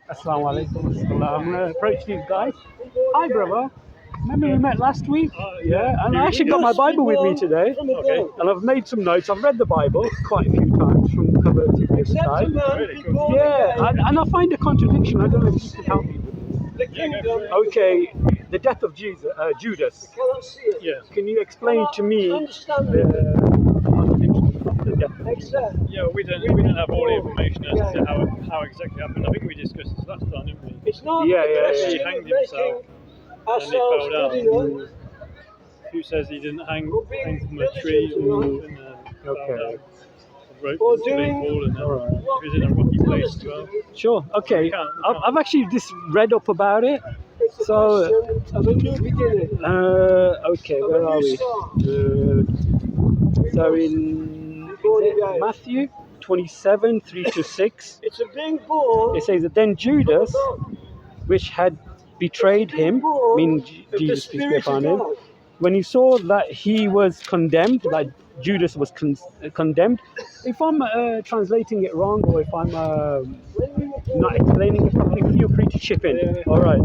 Assalamu alaikum. I'm going to approach these guys. Hi, brother. Remember we met last week? Yeah, and I actually got my Bible with me today. Okay. And I've made some notes. I've read the Bible quite a few times from cover to the other side. Really good. Yeah, and I find a contradiction. I don't know if you can help me with this. Okay, the death of Judas. Yeah. Can you explain to me the contradiction of the death? Yeah, we don't have all the information as to how exactly happened. I think we discussed this last time, didn't we? He Yeah. hanged himself and he fell down. Who says he didn't hang from a tree or something? Fell down. The rope was fall and then he was in a rocky place as well. Sure. Okay. We can't. I've actually just read up about it. So, okay, where are we? So in Matthew 27, 3-6, it says that then Judas, which had betrayed him, meaning Jesus, peace be upon him, when he saw that he was condemned, like Judas was condemned. If I'm translating it wrong or if I'm not explaining it properly, feel free to chip in. All right.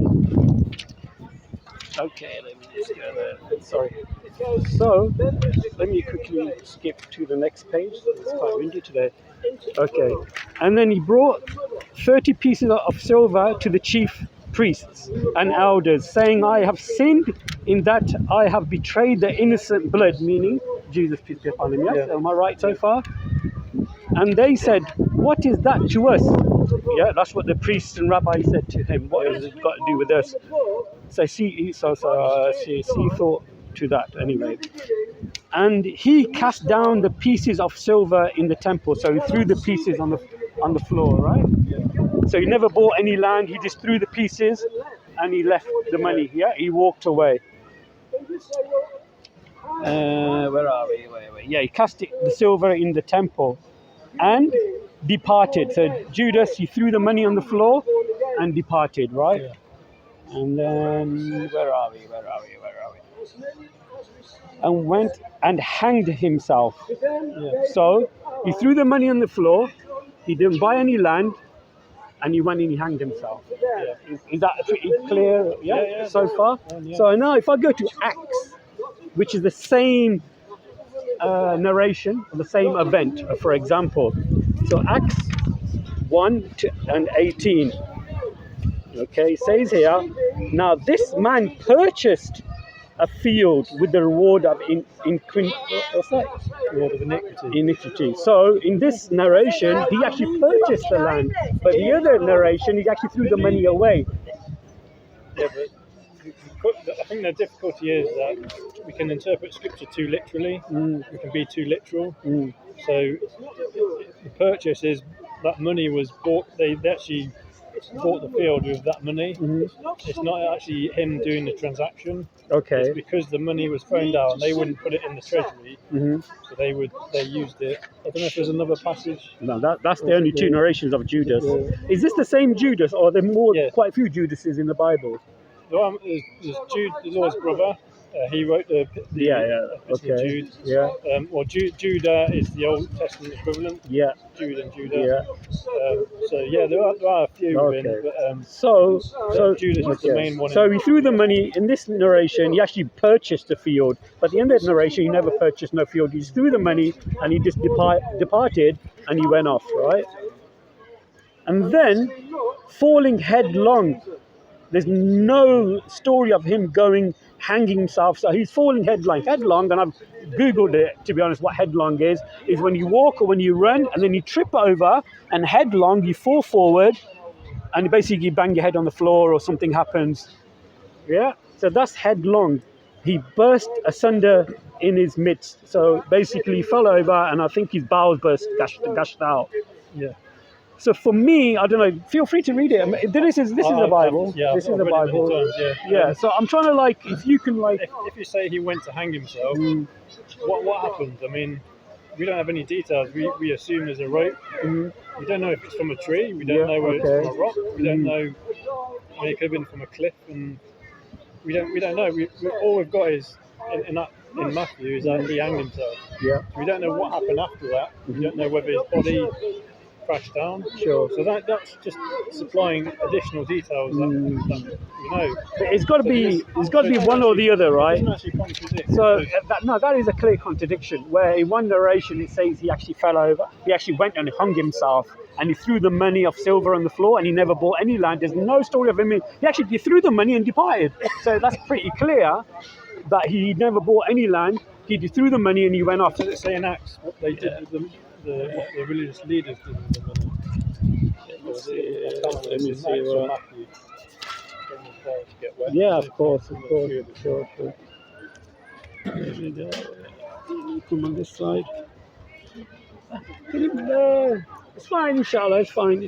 Okay, let me just go there. Sorry. So, let me quickly skip to the next page. It's quite windy today. Okay. And then he brought 30 pieces of silver to the chief priests and elders, saying, I have sinned in that I have betrayed the innocent blood, meaning Jesus, peace be upon him. Yes? Am I right so far? And they said, what is that to us? Yeah, that's what the priests and rabbis said to him. What has it got to do with us? So she thought to that anyway. And he cast down the pieces of silver in the temple. So he threw the pieces on the floor, right? So he never bought any land. He just threw the pieces and he left the money. Yeah, he walked away. Where are we? Yeah, he cast the silver in the temple and departed. So Judas, he threw the money on the floor and departed, right? Yeah. And then where are we? And went and hanged himself. Yeah. So he threw the money on the floor. He didn't buy any land, and he went and he hanged himself. Yeah. Is that pretty clear? Yeah, so far. Yeah. So now, if I go to Acts, which is the same narration, the same event, for example. So Acts 1:18. Okay, it says here, now this man purchased a field with the reward of what's that? Reward of Iniquity. So in this narration, he actually purchased the land, but the other narration, he actually threw the money away. Yeah, but I think the difficulty is that we can interpret scripture too literally. We can be too literal. So the purchase is that money was bought. They actually bought the field with that money. It's not actually him doing the transaction. Okay. It's because the money was thrown down. They wouldn't put it in the treasury, so they used it. I don't know if there's another passage. No, that's the only two narrations of Judas. Is this the same Judas, or are there more? Yeah. Quite a few Judases in the Bible? There's Jude, the Lord's brother. He wrote the Epistle of Jude. Yeah. Judah is the Old Testament equivalent. Yeah. Jude and Judah. Yeah. There are a few Okay. in, but So Judas is the main one. So he threw the money in this narration. He actually purchased the field, but the end of the narration, he never purchased no field. He just threw the money and he just departed and he went off, right? And then falling headlong. There's no story of him hanging himself. So he's falling headlong, and I've Googled it, to be honest, what headlong is when you walk or when you run, and then you trip over, and headlong, you fall forward, and basically you bang your head on the floor or something happens. Yeah, so that's headlong. He burst asunder in his midst. So basically he fell over, and I think his bowels gushed out. Yeah. So for me, I don't know. Feel free to read it. This is the Bible. This is the Bible. Yeah. So I'm trying to if you can If you say he went to hang himself, what happened? I mean, we don't have any details. We assume there's a rope. We don't know if it's from a tree. We don't know whether it's from a rock. We don't know. I mean, it could have been from a cliff, and we don't know. All we've got is in Matthew is that he hanged himself. Yeah. We don't know what happened after that. We don't know whether his body crashed down. Sure. So that's just supplying additional details that you know. But it's got to be one or the other, It right? doesn't actually contradict. So that is a clear contradiction. Where in one narration it says he actually fell over, he actually went and hung himself, and he threw the money of silver on the floor, and he never bought any land. There's no story of him. He threw the money and departed. So that's pretty clear that he never bought any land. He threw the money and he went off. Does it say in Acts what they did with what the religious leaders did with the money? Let me see. Matthew. Yeah, of course. Sure. Come on this side. It's fine, inshallah. It's fine.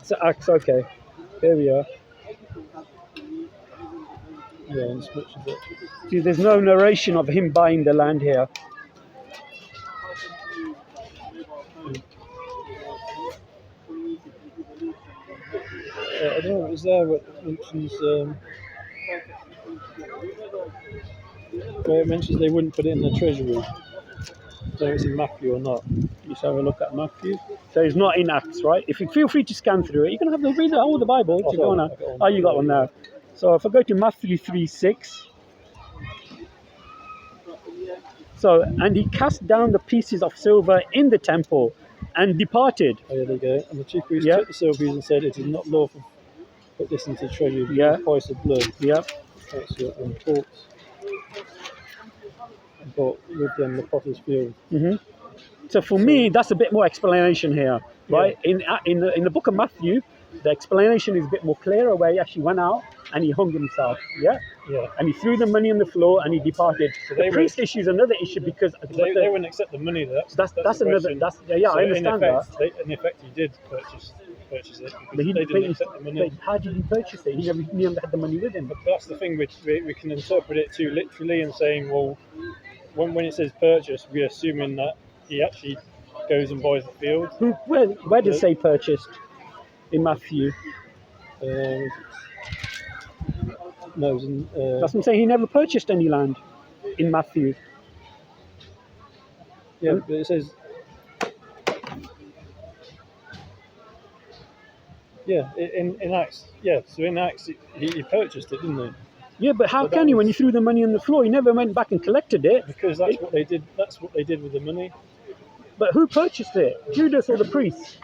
So Acts, okay. There we are. Yeah, and as much as it. See, there's no narration of him buying the land here. I don't know. Is there what mentions? Where it mentions they wouldn't put it in the treasury. So it's in Matthew or not? Let's have a look at Matthew. So it's not in Acts, right? If you feel free to scan through it, you can have the read all the Bible. Oh, to go on. Oh, you got one now. So if I go to Matthew 3:6. So, and he cast down the pieces of silver in the temple and departed. Oh, yeah, there you go. And the chief priest took the silver pieces and said, "It is not lawful to put this into the treasury for the price of blood." Yep. That's your thoughts. But with them, the potter's field. So for me, that's a bit more explanation here, right? Yeah. In the book of Matthew, the explanation is a bit more clearer, where he actually went out and he hung himself. Yeah. And he threw the money on the floor and he departed. So the priest issue is another issue because they wouldn't accept the money. That's another. That's so I understand in effect, he did purchase it. But they didn't accept the money. But how did he purchase it? He never had the money with him. But that's the thing. We can interpret it too literally and saying, well, when it says purchase, we're assuming that he actually goes and buys the field. Where does it say purchased in Matthew? No, it was in, that's what I'm saying. He never purchased any land in Matthew. Yeah, but it says. Yeah, in Acts. Yeah, so in Acts, he purchased it, didn't he? Yeah, but how can you when you threw the money on the floor? He never went back and collected it. Because that's what they did. That's what they did with the money. But who purchased it? Judas or the priests?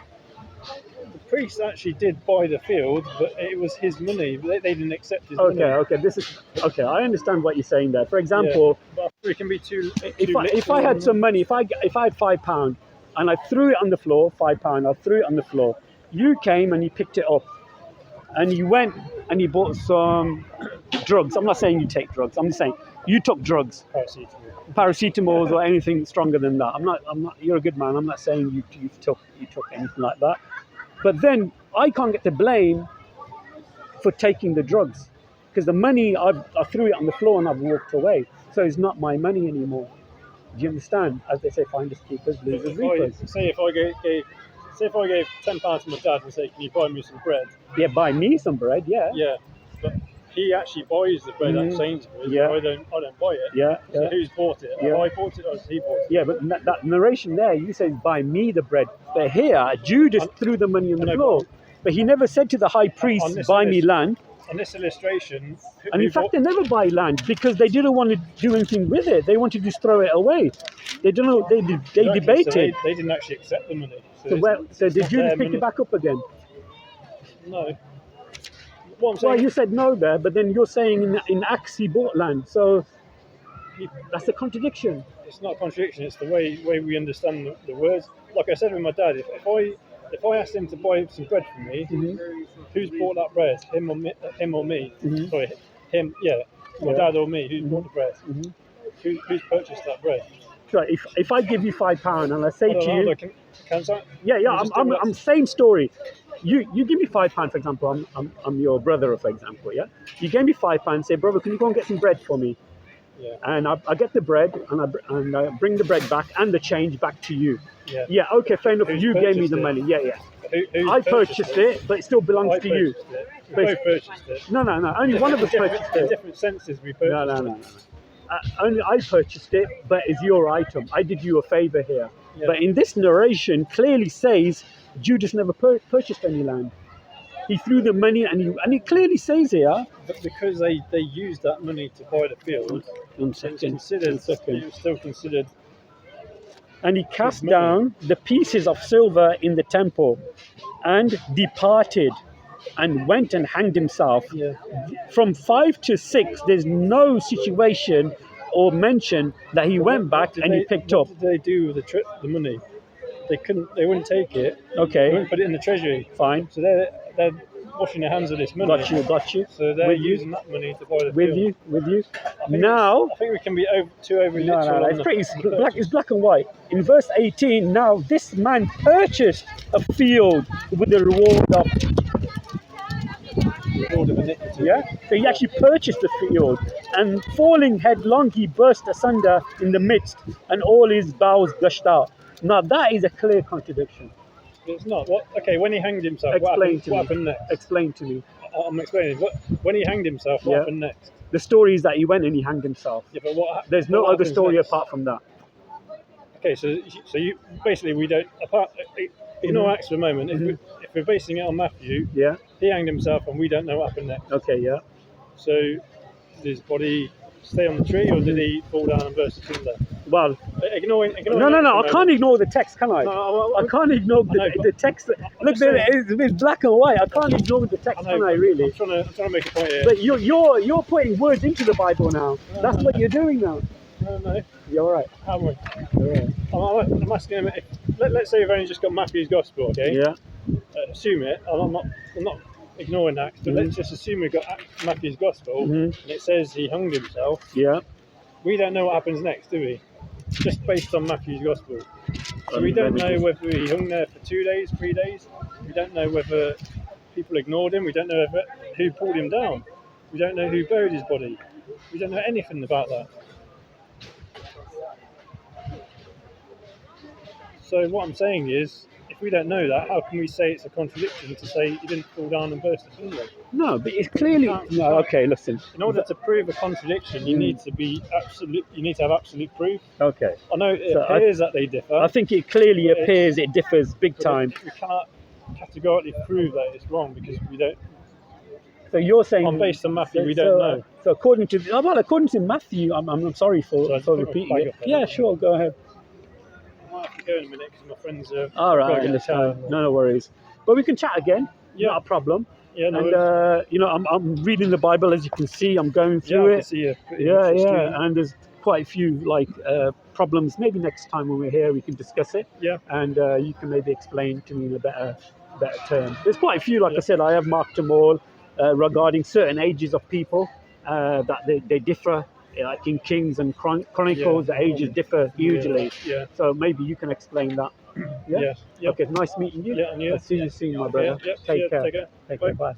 The priests actually did buy the field, but it was his money. They didn't accept his money. Okay. I understand what you're saying there. For example, but it can be too. If I had some money, if I had £5 and I threw it on the floor, £5, I threw it on the floor. You came and you picked it up, and you went and you bought some drugs. I'm not saying you take drugs. I'm just saying you took drugs. Paracetamols or anything stronger than that. I'm not. You're a good man. I'm not saying you took anything like that. But then I can't get the blame for taking the drugs because the money I threw it on the floor and I've walked away. So it's not my money anymore. Do you understand? As they say, finders keepers, losers reapers. Say if I gave £10 to my dad and say, "Can you buy me some bread?" Yeah, buy me some bread. Yeah. Yeah, but he actually buys the bread at Sainsbury's. Yeah. I don't buy it. Yeah. So who's bought it? Yeah. I bought it or he bought it? Yeah, but that narration there, you said, "Buy me the bread." But here, Judas threw the money on the floor. But he never said to the high priest, "Buy me land." On this illustration, and in fact, they never buy land because they didn't want to do anything with it. They wanted to just throw it away. They don't know. They debated. So they didn't actually accept the money. So did Judas pick it back up again? No. Well, you said no there, but then you're saying in Acts he bought land. So that's a contradiction. It's not a contradiction. It's the way we understand the words. Like I said with my dad, if I asked him to buy some bread for me, who's bought that bread? Him or me? Sorry, him. Yeah, my dad or me. Who's bought the bread? Who's purchased that bread? Right. If I give you £5 and I say to you, I'm same story. You give me £5, for example. I'm your brother, for example. Yeah. You gave me £5 and say, "Brother, can you go and get some bread for me?" Yeah. And I get the bread and I bring the bread back and the change back to you. Yeah. Yeah. Okay. Fair enough. You gave me the money. Yeah. I purchased it, but it still belongs to you. We both purchased it. No. Only one of us purchased it. In different senses, we purchased it. No. only I purchased it, but it's your item. I did you a favor here. Yeah. But in this narration, clearly says Judas never purchased any land. He threw the money, and it clearly says here. But because they used that money to buy the field, One second. One second. it was still considered. And he cast down the pieces of silver in the temple, and departed, and went and hanged himself. Yeah. From 5 to 6, there's no situation or mention that he went back and he picked up. What did they do with the money? They wouldn't take it. They Okay, wouldn't put it in the treasury. fine. So they're washing their hands of this money. Got you. So they're With you. using that money to buy the With field. you. I think Now, I think we can be too over no, literal. it's pretty. It's black and white. In verse 18, now this man purchased a field with the reward of. Yeah, so he actually purchased the field, and falling headlong, he burst asunder in the midst, and all his bowels gushed out. Now that is a clear contradiction. It's not. What? Okay, when he hanged himself, Explain what happened next? Explain to me. I'm explaining. When he hanged himself, what Yeah. happened next? The story is that he went and he hanged himself. Yeah, but what? There's no what other happens story next? apart from that. Okay, so you basically we don't ignore Acts for a moment. If we're basing it on Matthew, Yeah. he hanged himself, and we don't know what happened next. Okay. Yeah. So did his body stay on the tree, or did he fall down and burst asunder? Well, Ignoring no. I can't ignore the text, can I? No, I can't ignore the text. Look, there, it's black and white. I can't ignore the text, can I? Really? I'm trying to make a point here. But you're putting words into the Bible now. That's what you're doing now. No. You're all right. How am I? You're right. I'm asking him. Let's say we've only just got Matthew's Gospel, okay? Yeah. Assume it. I'm not ignoring that, but let's just assume we've got Matthew's Gospel, and it says he hung himself. Yeah. We don't know what happens next, do we? Just based on Matthew's Gospel. So we don't know whether he hung there for 2 days, 3 days. We don't know whether people ignored him. We don't know who pulled him down. We don't know who buried his body. We don't know anything about that. So what I'm saying is, if we don't know that, how can we say it's a contradiction to say he didn't fall down and burst asunder? No, but it's clearly no. Okay, listen. In order to prove a contradiction, you need to be absolute. You need to have absolute proof. Okay. I know it appears that they differ. I think it clearly appears it differs big but time. We cannot categorically prove that it's wrong because we don't. So you're saying Based on Matthew, we don't know. So according to Matthew, I'm sorry for repeating it. Yeah, sure, go ahead. I might have to go in a minute because my friends are. All right, no worries. But we can chat again. Yeah. Not a problem. Yeah, no. And I'm reading the Bible, as you can see. I'm going through I can it. see you. Yeah. And there's quite a few problems. Maybe next time when we're here, we can discuss it. Yeah. And you can maybe explain to me in a better term. There's quite a few. Like I said, I have marked them all regarding certain ages of people that they differ. Like in Kings and Chronicles, the ages differ hugely. Yeah. So maybe you can explain that. Yeah. Yeah. Okay. Nice meeting you. Yeah, and you. I'll see you soon, my brother. Yeah. Take care. Take care. Take care. Bye.